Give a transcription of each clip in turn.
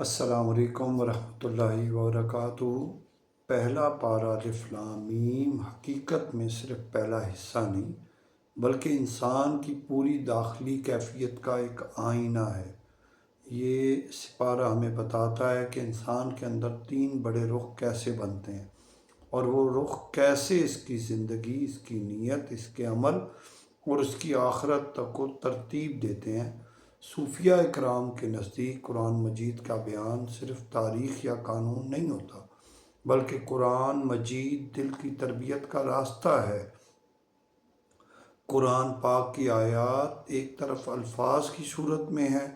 السلام علیکم ورحمۃ اللہ وبرکاتہ۔ پہلا پارہ الف لام میم حقیقت میں صرف پہلا حصہ نہیں بلکہ انسان کی پوری داخلی کیفیت کا ایک آئینہ ہے۔ یہ سپارہ ہمیں بتاتا ہے کہ انسان کے اندر تین بڑے رخ کیسے بنتے ہیں اور وہ رخ کیسے اس کی زندگی، اس کی نیت، اس کے عمل اور اس کی آخرت تک کو ترتیب دیتے ہیں۔ صوفیہ اکرام کے نزدیک قرآن مجید کا بیان صرف تاریخ یا قانون نہیں ہوتا بلکہ قرآن مجید دل کی تربیت کا راستہ ہے۔ قرآن پاک کی آیات ایک طرف الفاظ کی صورت میں ہے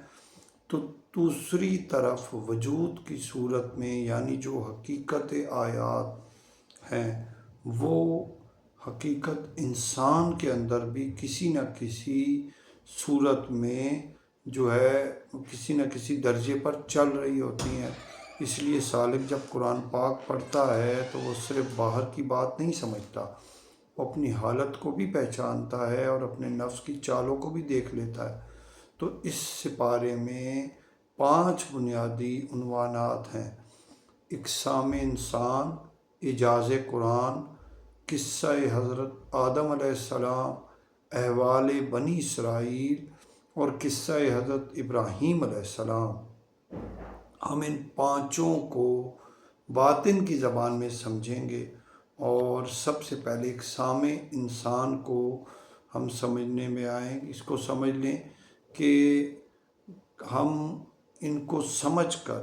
تو دوسری طرف وجود کی صورت میں، یعنی جو حقیقت آیات ہیں وہ حقیقت انسان کے اندر بھی کسی نہ کسی صورت میں جو ہے کسی نہ کسی درجے پر چل رہی ہوتی ہیں۔ اس لیے سالک جب قرآن پاک پڑھتا ہے تو وہ صرف باہر کی بات نہیں سمجھتا، وہ اپنی حالت کو بھی پہچانتا ہے اور اپنے نفس کی چالوں کو بھی دیکھ لیتا ہے۔ تو اس سپارے میں 5 بنیادی عنوانات ہیں: اقسام انسان، اعجاز قرآن، قصہ حضرت آدم علیہ السلام، احوال بنی اسرائیل اور قصہ حضرت ابراہیم علیہ السلام۔ ہم ان پانچوں کو باطن کی زبان میں سمجھیں گے اور سب سے پہلے اقسام انسان کو ہم سمجھنے میں آئیں گے۔ اس کو سمجھ لیں کہ ہم ان کو سمجھ کر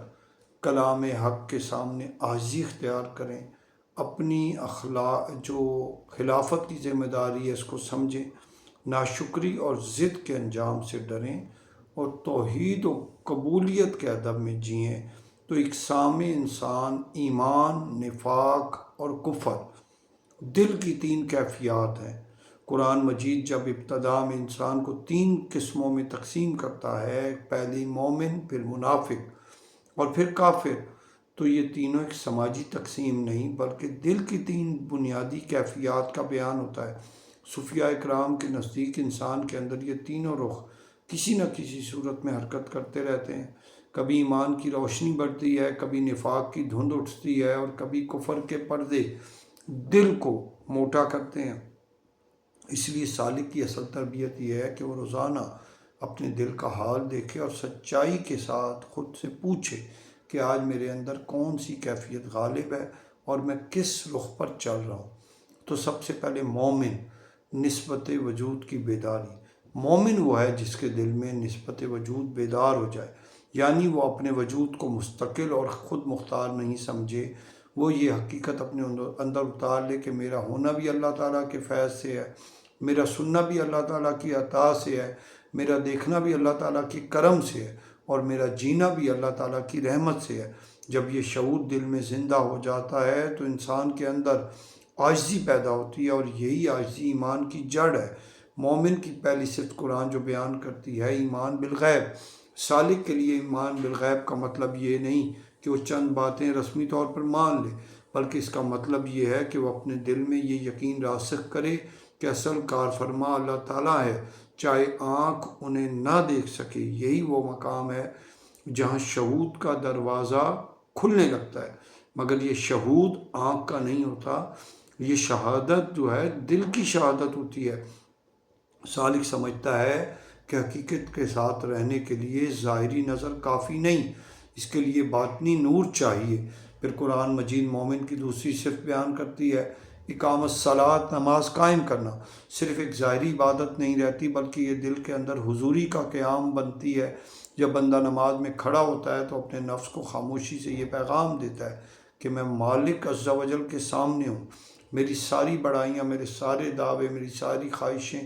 کلام حق کے سامنے عاجزی اختیار کریں، اپنی اخلاق جو خلافت کی ذمہ داری ہے اس کو سمجھیں، ناشکری اور ضد کے انجام سے ڈریں اور توحید و قبولیت کے ادب میں جئیں۔ تو اقسام انسان ایمان، نفاق اور کفر دل کی 3 کیفیات ہیں۔ قرآن مجید جب ابتدا میں انسان کو 3 قسموں میں تقسیم کرتا ہے، پہلی مومن، پھر منافق اور پھر کافر، تو یہ تینوں ایک سماجی تقسیم نہیں بلکہ دل کی 3 بنیادی کیفیات کا بیان ہوتا ہے۔ صوفیہ اکرام کے نزدیک انسان کے اندر یہ تینوں رخ کسی نہ کسی صورت میں حرکت کرتے رہتے ہیں۔ کبھی ایمان کی روشنی بڑھتی ہے، کبھی نفاق کی دھند اٹھتی ہے اور کبھی کفر کے پردے دل کو موٹا کرتے ہیں۔ اس لیے سالک کی اصل تربیت یہ ہے کہ وہ روزانہ اپنے دل کا حال دیکھے اور سچائی کے ساتھ خود سے پوچھے کہ آج میرے اندر کون سی کیفیت غالب ہے اور میں کس رخ پر چل رہا ہوں۔ تو سب سے پہلے مومن، نسبت وجود کی بیداری۔ مومن وہ ہے جس کے دل میں نسبت وجود بیدار ہو جائے، یعنی وہ اپنے وجود کو مستقل اور خود مختار نہیں سمجھے، وہ یہ حقیقت اپنے اندر اتار لے کہ میرا ہونا بھی اللہ تعالیٰ کے فیض سے ہے، میرا سننا بھی اللہ تعالیٰ کی عطا سے ہے، میرا دیکھنا بھی اللہ تعالیٰ کی کرم سے ہے اور میرا جینا بھی اللہ تعالیٰ کی رحمت سے ہے۔ جب یہ شعور دل میں زندہ ہو جاتا ہے تو انسان کے اندر عاجزی پیدا ہوتی ہے اور یہی عاجزی ایمان کی جڑ ہے۔ مومن کی پہلی صفت قرآن جو بیان کرتی ہے ایمان بالغیب۔ سالک کے لیے ایمان بالغیب کا مطلب یہ نہیں کہ وہ چند باتیں رسمی طور پر مان لے، بلکہ اس کا مطلب یہ ہے کہ وہ اپنے دل میں یہ یقین راسخ کرے کہ اصل کار فرما اللہ تعالیٰ ہے، چاہے آنکھ انہیں نہ دیکھ سکے۔ یہی وہ مقام ہے جہاں شہود کا دروازہ کھلنے لگتا ہے، مگر یہ شہود آنکھ کا نہیں ہوتا، یہ شہادت جو ہے دل کی شہادت ہوتی ہے۔ سالک سمجھتا ہے کہ حقیقت کے ساتھ رہنے کے لیے ظاہری نظر کافی نہیں، اس کے لیے باطنی نور چاہیے۔ پھر قرآن مجید مومن کی دوسری صفت بیان کرتی ہے اقامت الصلاۃ، نماز قائم کرنا۔ صرف ایک ظاہری عبادت نہیں رہتی بلکہ یہ دل کے اندر حضوری کا قیام بنتی ہے۔ جب بندہ نماز میں کھڑا ہوتا ہے تو اپنے نفس کو خاموشی سے یہ پیغام دیتا ہے کہ میں مالک عز و جل کے سامنے ہوں، میری ساری بڑائیاں، میرے سارے دعوے، میری ساری خواہشیں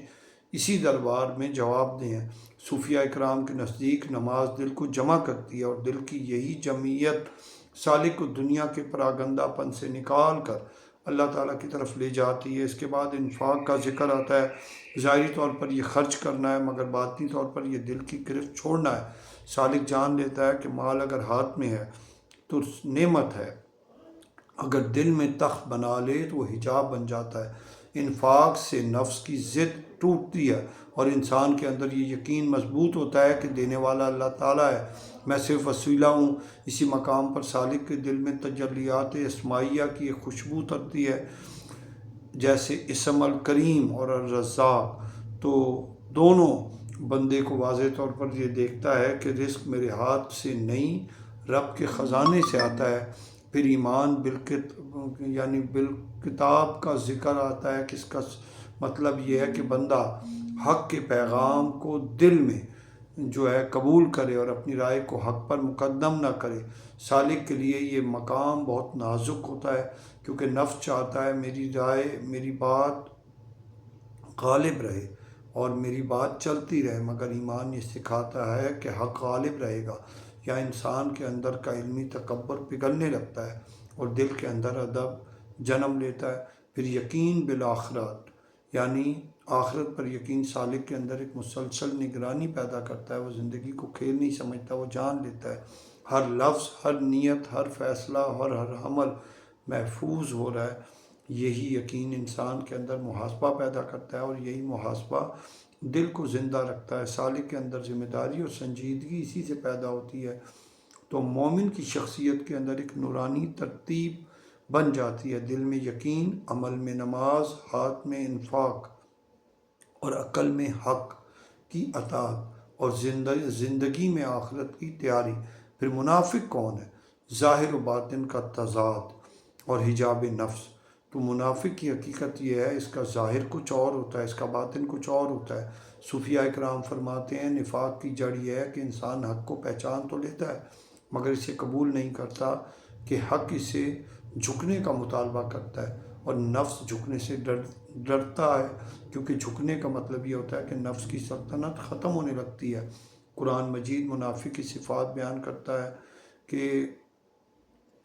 اسی دربار میں جواب دیں ہیں۔ صوفیہ اکرام کے نزدیک نماز دل کو جمع کرتی ہے اور دل کی یہی جمعیت سالک کو دنیا کے پراگندہ پن سے نکال کر اللہ تعالیٰ کی طرف لے جاتی ہے۔ اس کے بعد انفاق کا ذکر آتا ہے۔ ظاہری طور پر یہ خرچ کرنا ہے مگر باطنی طور پر یہ دل کی گرفت چھوڑنا ہے۔ سالک جان لیتا ہے کہ مال اگر ہاتھ میں ہے تو نعمت ہے، اگر دل میں تخت بنا لے تو وہ حجاب بن جاتا ہے۔ انفاق سے نفس کی ضد ٹوٹتی ہے اور انسان کے اندر یہ یقین مضبوط ہوتا ہے کہ دینے والا اللہ تعالیٰ ہے میں صرف وسیلہ ہوں۔ اسی مقام پر سالک کے دل میں تجلیات اسماعیہ کی ایک خوشبو اترتی ہے، جیسے اسم الکریم اور الرزاق۔ تو دونوں بندے کو واضح طور پر یہ دیکھتا ہے کہ رزق میرے ہاتھ سے نہیں، رب کے خزانے سے آتا ہے۔ پھر ایمان بالکتاب کا ذکر آتا ہے کہ اس کا مطلب یہ ہے کہ بندہ حق کے پیغام کو دل میں جو ہے قبول کرے اور اپنی رائے کو حق پر مقدم نہ کرے۔ سالک کے لیے یہ مقام بہت نازک ہوتا ہے، کیونکہ نفس چاہتا ہے میری رائے، میری بات غالب رہے اور میری بات چلتی رہے، مگر ایمان یہ سکھاتا ہے کہ حق غالب رہے گا، یا انسان کے اندر کا علمی تکبر پگھلنے لگتا ہے اور دل کے اندر ادب جنم لیتا ہے۔ پھر یقین بالآخرت، یعنی آخرت پر یقین سالک کے اندر ایک مسلسل نگرانی پیدا کرتا ہے۔ وہ زندگی کو کھیل نہیں سمجھتا، وہ جان لیتا ہے ہر لفظ، ہر نیت، ہر فیصلہ اور ہر عمل محفوظ ہو رہا ہے۔ یہی یقین انسان کے اندر محاسبہ پیدا کرتا ہے اور یہی محاسبہ دل کو زندہ رکھتا ہے۔ سالک کے اندر ذمہ داری اور سنجیدگی اسی سے پیدا ہوتی ہے۔ تو مومن کی شخصیت کے اندر ایک نورانی ترتیب بن جاتی ہے، دل میں یقین، عمل میں نماز، ہاتھ میں انفاق اور عقل میں حق کی اطاعت اور زندگی میں آخرت کی تیاری۔ پھر منافق کون ہے؟ ظاہر و باطن کا تضاد اور حجاب نفس۔ تو منافق کی حقیقت یہ ہے، اس کا ظاہر کچھ اور ہوتا ہے، اس کا باطن کچھ اور ہوتا ہے۔ صوفیاء کرام فرماتے ہیں نفاق کی جڑ یہ ہے کہ انسان حق کو پہچان تو لیتا ہے مگر اسے قبول نہیں کرتا، کہ حق اسے جھکنے کا مطالبہ کرتا ہے، اور نفس جھکنے سے ڈرتا ہے، کیونکہ جھکنے کا مطلب یہ ہوتا ہے کہ نفس کی سلطنت ختم ہونے لگتی ہے۔ قرآن مجید منافق کی صفات بیان کرتا ہے کہ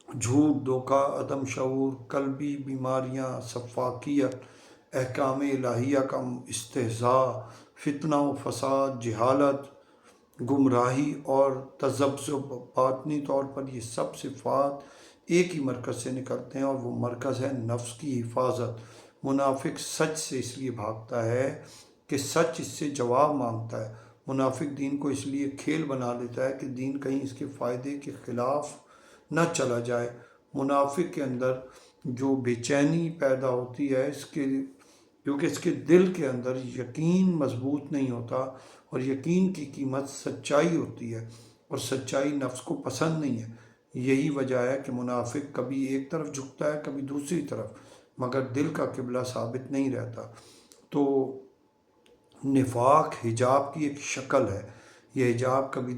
جھوٹ، دھوکہ، عدم شعور، قلبی بیماریاں، سفاکیت، احکام الہیہ کا استہزاء، فتنہ و فساد، جہالت، گمراہی اور تذبذب۔ باطنی طور پر یہ سب صفات ایک ہی مرکز سے نکلتے ہیں اور وہ مرکز ہے نفس کی حفاظت۔ منافق سچ سے اس لیے بھاگتا ہے کہ سچ اس سے جواب مانگتا ہے۔ منافق دین کو اس لیے کھیل بنا لیتا ہے کہ دین کہیں اس کے فائدے کے خلاف نہ چلا جائے۔ منافق کے اندر جو بے چینی پیدا ہوتی ہے کیونکہ اس کے دل کے اندر یقین مضبوط نہیں ہوتا، اور یقین کی قیمت سچائی ہوتی ہے اور سچائی نفس کو پسند نہیں ہے۔ یہی وجہ ہے کہ منافق کبھی ایک طرف جھکتا ہے، کبھی دوسری طرف، مگر دل کا قبلہ ثابت نہیں رہتا۔ تو نفاق حجاب کی ایک شکل ہے۔ یہ حجاب کبھی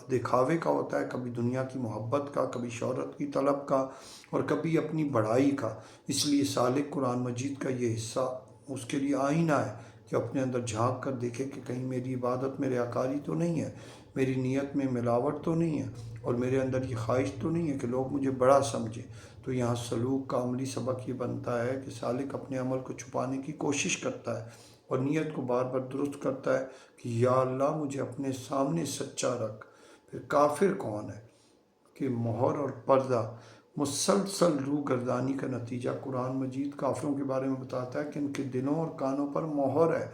دکھاوے کا ہوتا ہے، کبھی دنیا کی محبت کا، کبھی شہرت کی طلب کا، اور کبھی اپنی بڑائی کا۔ اس لیے سالک قرآن مجید کا یہ حصہ اس کے لیے آئینہ ہے کہ اپنے اندر جھانک کر دیکھے کہ کہیں میری عبادت میں ریاکاری تو نہیں ہے، میری نیت میں ملاوٹ تو نہیں ہے، اور میرے اندر یہ خواہش تو نہیں ہے کہ لوگ مجھے بڑا سمجھیں۔ تو یہاں سلوک کا عملی سبق یہ بنتا ہے کہ سالک اپنے عمل کو چھپانے کی کوشش کرتا ہے اور نیت کو بار بار درست کرتا ہے کہ یا اللہ مجھے اپنے سامنے سچا رکھ۔ پھر کافر کون ہے؟ کہ مہر اور پردہ، مسلسل روح گردانی کا نتیجہ۔ قرآن مجید کافروں کے بارے میں بتاتا ہے کہ ان کے دلوں اور کانوں پر مہر ہے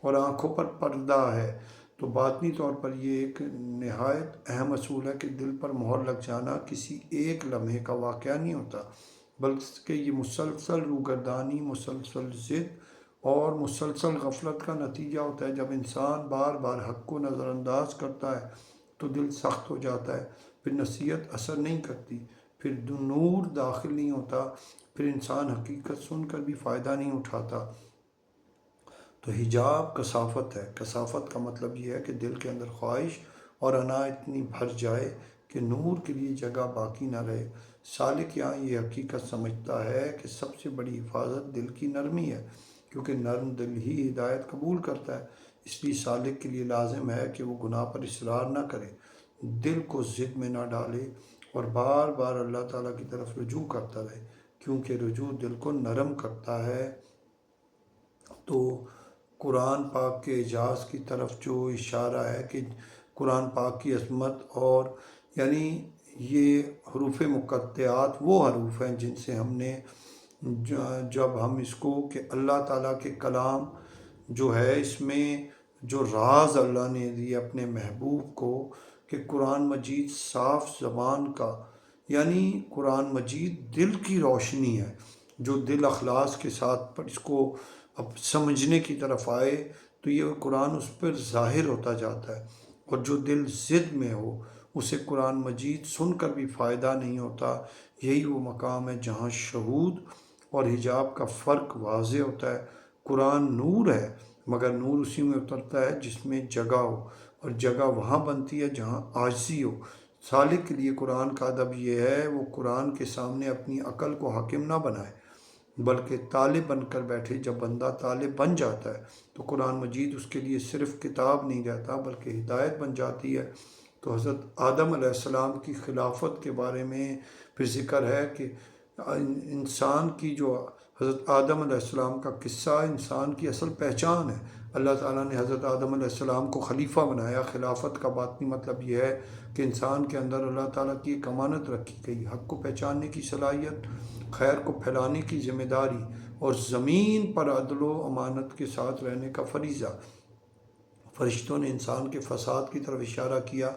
اور آنکھوں پر پردہ ہے۔ تو باطنی طور پر یہ ایک نہایت اہم اصول ہے کہ دل پر مہر لگ جانا کسی ایک لمحے کا واقعہ نہیں ہوتا، بلکہ یہ مسلسل روح گردانی، مسلسل ضد اور مسلسل غفلت کا نتیجہ ہوتا ہے۔ جب انسان بار بار حق کو نظر انداز کرتا ہے تو دل سخت ہو جاتا ہے، پھر نصیحت اثر نہیں کرتی، پھر نور داخل نہیں ہوتا، پھر انسان حقیقت سن کر بھی فائدہ نہیں اٹھاتا۔ تو حجاب کثافت ہے۔ کثافت کا مطلب یہ ہے کہ دل کے اندر خواہش اور انا اتنی بھر جائے کہ نور کے لیے جگہ باقی نہ رہے۔ سالک یہاں یہ حقیقت سمجھتا ہے کہ سب سے بڑی حفاظت دل کی نرمی ہے، کیونکہ نرم دل ہی ہدایت قبول کرتا ہے۔ اس لیے سالک کے لیے لازم ہے کہ وہ گناہ پر اصرار نہ کرے، دل کو ضد میں نہ ڈالے اور بار بار اللہ تعالیٰ کی طرف رجوع کرتا رہے، کیونکہ رجوع دل کو نرم کرتا ہے۔ تو قرآن پاک کے اعجاز کی طرف جو اشارہ ہے کہ قرآن پاک کی عظمت، اور یعنی یہ حروف مقطعات وہ حروف ہیں جن سے ہم نے جب ہم اس کو کہ اللہ تعالیٰ کے کلام جو ہے اس میں جو راز اللہ نے دی اپنے محبوب کو کہ قرآن مجید صاف زبان کا، یعنی قرآن مجید دل کی روشنی ہے۔ جو دل اخلاص کے ساتھ پر اس کو اب سمجھنے کی طرف آئے تو یہ قرآن اس پر ظاہر ہوتا جاتا ہے، اور جو دل ضد میں ہو اسے قرآن مجید سن کر بھی فائدہ نہیں ہوتا۔ یہی وہ مقام ہے جہاں شہود اور حجاب کا فرق واضح ہوتا ہے۔ قرآن نور ہے، مگر نور اسی میں اترتا ہے جس میں جگہ ہو، اور جگہ وہاں بنتی ہے جہاں عاجزی ہو۔ سالک کے لیے قرآن کا ادب یہ ہے وہ قرآن کے سامنے اپنی عقل کو حاکم نہ بنائے، بلکہ طالب بن کر بیٹھے۔ جب بندہ طالب بن جاتا ہے تو قرآن مجید اس کے لیے صرف کتاب نہیں رہتا بلکہ ہدایت بن جاتی ہے۔ تو حضرت آدم علیہ السلام کی خلافت کے بارے میں پھر ذکر ہے کہ انسان کی جو حضرت آدم علیہ السلام کا قصہ انسان کی اصل پہچان ہے۔ اللہ تعالیٰ نے حضرت آدم علیہ السلام کو خلیفہ بنایا۔ خلافت کا باطنی مطلب یہ ہے کہ انسان کے اندر اللہ تعالیٰ کی ایک امانت رکھی گئی، حق کو پہچاننے کی صلاحیت، خیر کو پھیلانے کی ذمہ داری، اور زمین پر عدل و امانت کے ساتھ رہنے کا فریضہ۔ فرشتوں نے انسان کے فساد کی طرف اشارہ کیا۔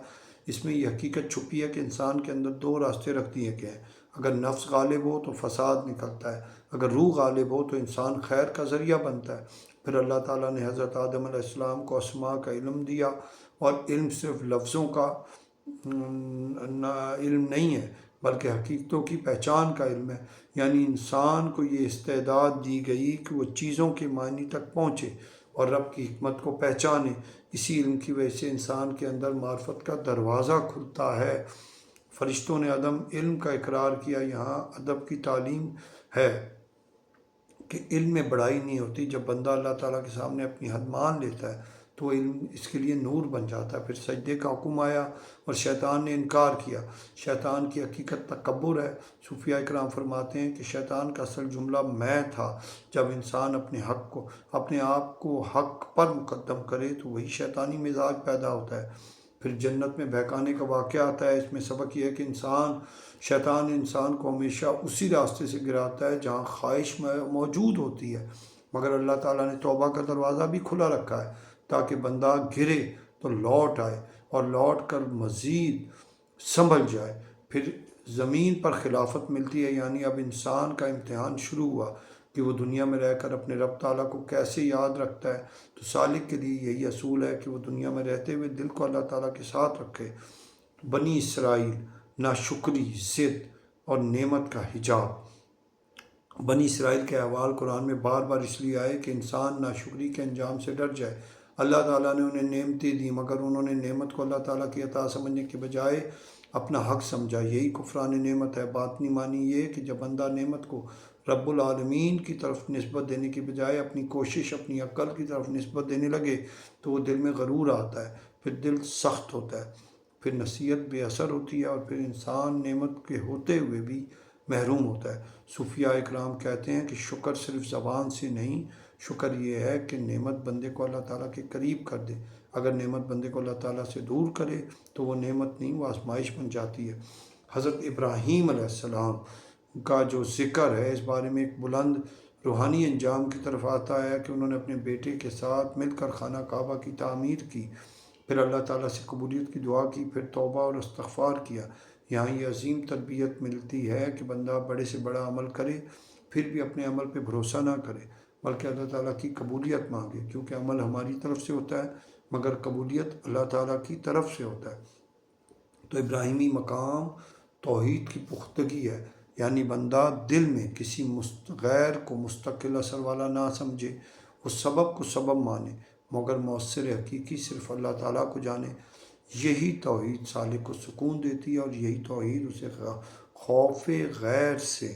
اس میں یہ حقیقت چھپی ہے کہ انسان کے اندر دو راستے رکھ دیے گئے ہیں۔ اگر نفس غالب ہو تو فساد نکلتا ہے، اگر روح غالب ہو تو انسان خیر کا ذریعہ بنتا ہے۔ پھر اللہ تعالیٰ نے حضرت آدم علیہ السلام کو اسماء کا علم دیا، اور علم صرف لفظوں کا علم نہیں ہے بلکہ حقیقتوں کی پہچان کا علم ہے۔ یعنی انسان کو یہ استعداد دی گئی کہ وہ چیزوں کے معنی تک پہنچے اور رب کی حکمت کو پہچانے۔ اسی علم کی وجہ سے انسان کے اندر معرفت کا دروازہ کھلتا ہے۔ فرشتوں نے علم کا اقرار کیا۔ یہاں ادب کی تعلیم ہے کہ علم میں بڑائی نہیں ہوتی۔ جب بندہ اللہ تعالیٰ کے سامنے اپنی حد مان لیتا ہے تو وہ علم اس کے لیے نور بن جاتا ہے۔ پھر سجدے کا حکم آیا اور شیطان نے انکار کیا۔ شیطان کی حقیقت تکبر ہے۔ صوفیاء اکرام فرماتے ہیں کہ شیطان کا اصل جملہ میں تھا۔ جب انسان اپنے آپ کو حق پر مقدم کرے تو وہی شیطانی مزاج پیدا ہوتا ہے۔ پھر جنت میں بہکانے کا واقعہ آتا ہے۔ اس میں سبق یہ ہے کہ شیطان انسان کو ہمیشہ اسی راستے سے گراتا ہے جہاں خواہش موجود ہوتی ہے، مگر اللہ تعالیٰ نے توبہ کا دروازہ بھی کھلا رکھا ہے تاکہ بندہ گرے تو لوٹ آئے اور لوٹ کر مزید سنبھل جائے۔ پھر زمین پر خلافت ملتی ہے، یعنی اب انسان کا امتحان شروع ہوا کہ وہ دنیا میں رہ کر اپنے رب تعالیٰ کو کیسے یاد رکھتا ہے۔ تو سالک کے لیے یہی اصول ہے کہ وہ دنیا میں رہتے ہوئے دل کو اللہ تعالیٰ کے ساتھ رکھے۔ بنی اسرائیل ناشکری، ضد اور نعمت کا حجاب۔ بنی اسرائیل کے احوال قرآن میں بار بار اس لیے آئے کہ انسان ناشکری کے انجام سے ڈر جائے۔ اللہ تعالیٰ نے انہیں نعمتیں دی مگر انہوں نے نعمت کو اللہ تعالیٰ کی عطا سمجھنے کے بجائے اپنا حق سمجھا۔ یہی کفران نعمت ہے۔ باطنی معنی یہ کہ جب بندہ نعمت کو رب العالمین کی طرف نسبت دینے کی بجائے اپنی کوشش، اپنی عقل کی طرف نسبت دینے لگے تو وہ دل میں غرور آتا ہے، پھر دل سخت ہوتا ہے، پھر نصیحت بے اثر ہوتی ہے، اور پھر انسان نعمت کے ہوتے ہوئے بھی محروم ہوتا ہے۔ صوفیاء اکرام کہتے ہیں کہ شکر صرف زبان سے نہیں، شکر یہ ہے کہ نعمت بندے کو اللہ تعالیٰ کے قریب کر دے۔ اگر نعمت بندے کو اللہ تعالیٰ سے دور کرے تو وہ نعمت نہیں، وہ آزمائش بن جاتی ہے۔ حضرت ابراہیم علیہ السلام کا جو ذکر ہے اس بارے میں ایک بلند روحانی انجام کی طرف آتا ہے کہ انہوں نے اپنے بیٹے کے ساتھ مل کر خانہ کعبہ کی تعمیر کی، پھر اللہ تعالیٰ سے قبولیت کی دعا کی، پھر توبہ اور استغفار کیا۔ یہاں یہ عظیم تربیت ملتی ہے کہ بندہ بڑے سے بڑا عمل کرے پھر بھی اپنے عمل پہ بھروسہ نہ کرے بلکہ اللہ تعالیٰ کی قبولیت مانگے، کیونکہ عمل ہماری طرف سے ہوتا ہے مگر قبولیت اللہ تعالیٰ کی طرف سے ہوتا ہے۔ تو ابراہیمی مقام توحید کی پختگی ہے، یعنی بندہ دل میں کسی غیر کو مستقل اثر والا نہ سمجھے، اس سبب کو سبب مانے مگر مؤثر حقیقی صرف اللہ تعالیٰ کو جانے۔ یہی توحید سالک کو سکون دیتی ہے اور یہی توحید اسے خوف غیر سے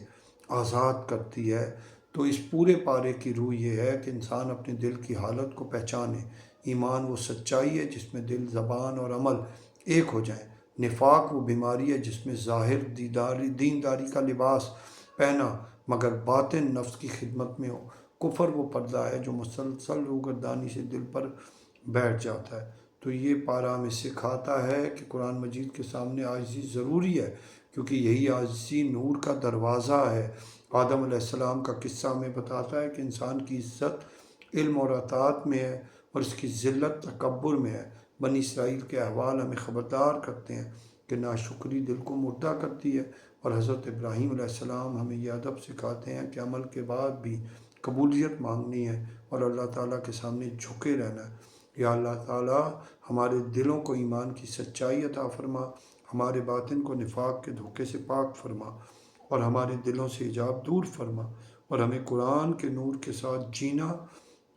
آزاد کرتی ہے۔ تو اس پورے پارے کی روح یہ ہے کہ انسان اپنے دل کی حالت کو پہچانے۔ ایمان وہ سچائی ہے جس میں دل، زبان اور عمل ایک ہو جائیں۔ نفاق وہ بیماری ہے جس میں ظاہر دینداری کا لباس پہنا مگر باطن نفس کی خدمت میں ہو۔ کفر وہ پردہ ہے جو مسلسل روگردانی سے دل پر بیٹھ جاتا ہے۔ تو یہ پارہ ہمیں سکھاتا ہے کہ قرآن مجید کے سامنے عاجزی ضروری ہے، کیونکہ یہی عاجزی نور کا دروازہ ہے۔ آدم علیہ السلام کا قصہ ہمیں بتاتا ہے کہ انسان کی عزت علم اور اطاعت میں ہے اور اس کی ذلت تکبر میں ہے۔ بنی اسرائیل کے احوال ہمیں خبردار کرتے ہیں کہ ناشکری دل کو مردہ کرتی ہے، اور حضرت ابراہیم علیہ السلام ہمیں یہ ادب سکھاتے ہیں کہ عمل کے بعد بھی قبولیت مانگنی ہے اور اللہ تعالیٰ کے سامنے جھکے رہنا ہے۔ یا اللہ تعالیٰ ہمارے دلوں کو ایمان کی سچائی عطا فرما، ہمارے باطن کو نفاق کے دھوکے سے پاک فرما، اور ہمارے دلوں سے حجاب دور فرما، اور ہمیں قرآن کے نور کے ساتھ جینا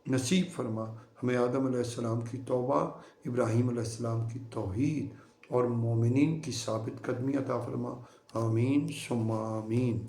نصیب فرما۔ ہمیں آدم علیہ السلام کی توبہ، ابراہیم علیہ السلام کی توحید اور مومنین کی ثابت قدمی عطا فرما۔ آمین ثم آمین۔